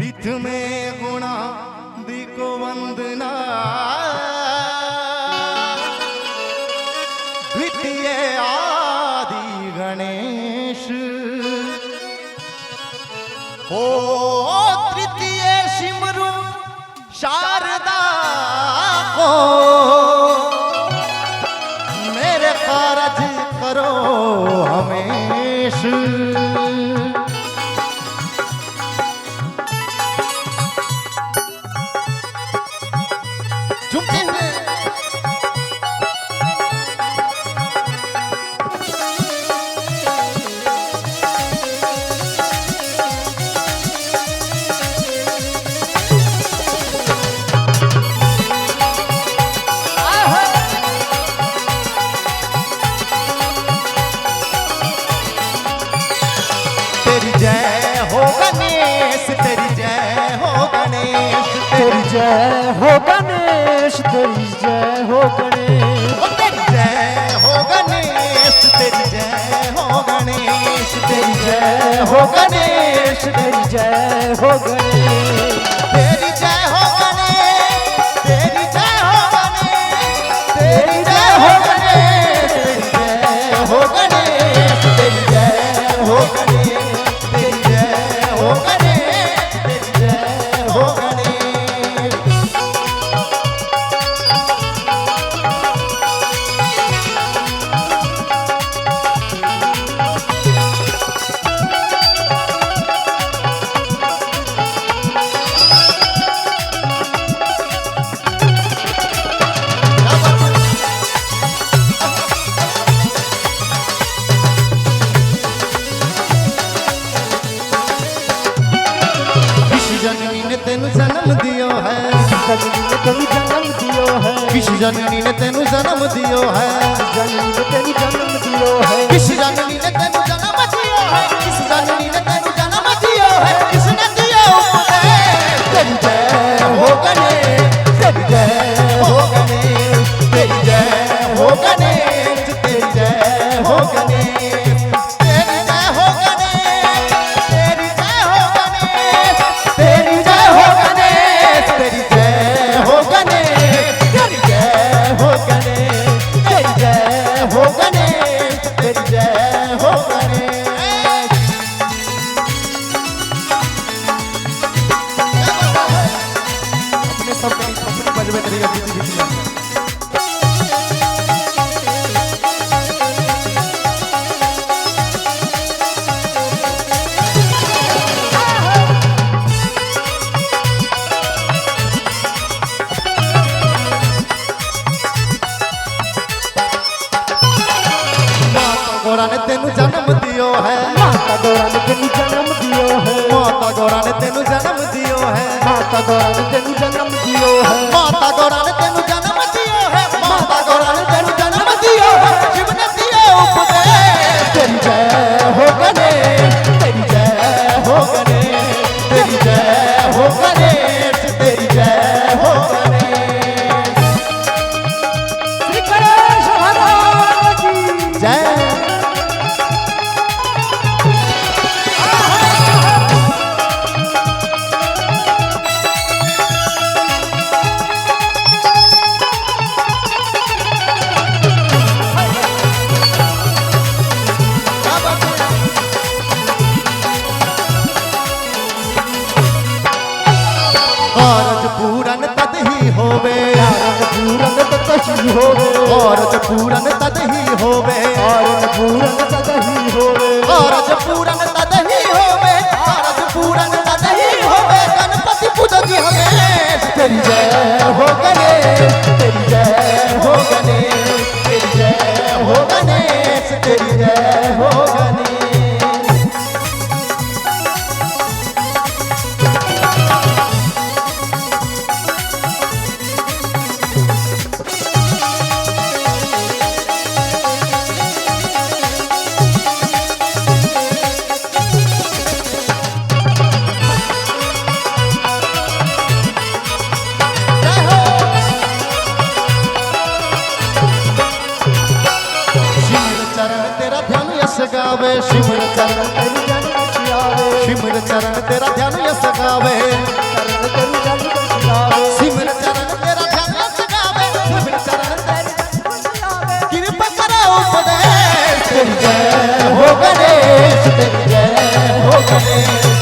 पीठ में गुणा दिको वंदना द्वितीय आदि गणेश हो तृतीय सिमरु शारदा को मेरे कारज करो हमेश। तेरी जय हो गणेश, तेरी जय हो गणेश, तेरी जय हो गणेश, तेरी जय हो गणेश, तेरी जय हो गणेश, तेरी जय हो गणेश, तेरी जय हो गणेश, तेरी जय हो गणेश, तेरी जय हो गणेश, तेरी जय हो गणेश, तेरी जय हो गणेश, तेरी जय हो गणेश, तेरी जय हो गणेश, तेरी जय हो गणेश, तेरी जय हो गणेश। जननी ने तेनु जन्म दियो है, जननी ने तेनु जन्म दियो है, किस जननी ने तेनु जन्म दियो है, जननी ने तेनु जन्म दियो है, किस जननी ने तेनु जन्म दियो है, किस जननी ने तेनु जन्म दियो है, किसने दिया उपदेश। तेरी जय हो गणेश, तेरी जय हो गणेश, तेरी जय हो गणेश, तेरी जय हो गणेश, तेरी जय हो गणेश, तेरी जय हो गणेश, तेरी जय हो गणेश, तेरी जय हो गणेश, तेरी जय हो गणेश, तेरी जय हो गणेश, तेरी जय हो गणेश। अपने सब अपनी बजबे तरीका बीती बीती गौरा ने तेनु जन्म दियो है, माता गौरा ने तेनु जन्म दियो है, माता गौरा ने तेनु जन्म दियो है, माता गौरा ने तेनु जन्म दियो है, माता गौरा ने तेनु जन्म दियो है, माता गौरा ने तेनु जन्म दियो है, शिव ने दिया उपदेश। तेरी जय हो गणेश, तेरी जय हो गणेश, तेरी जय हो गणेश, तेरी जय हो गणेश। श्री गणेश महाराज की जय कारज पूरन तद ही होवे, पूरन ततही होवे, कारज पूरन तद ही होवे, और पूरन ततही होवे, कारज पूरन तद ही होवे, कारज पूरन तद ही होवे, गणपति पूजति हमेश। तेरी जय हो गणेश, तेरी जय हो गणेश, तेरी जय हो गणेश, तेरी जय हो गणेश। गावे सिमर चरण तेरी ध्यान यश गावे, सिमर चरण तेरा ध्यान यश गावे। तेरी जय हो गणेश, तेरी जय हो गणेश।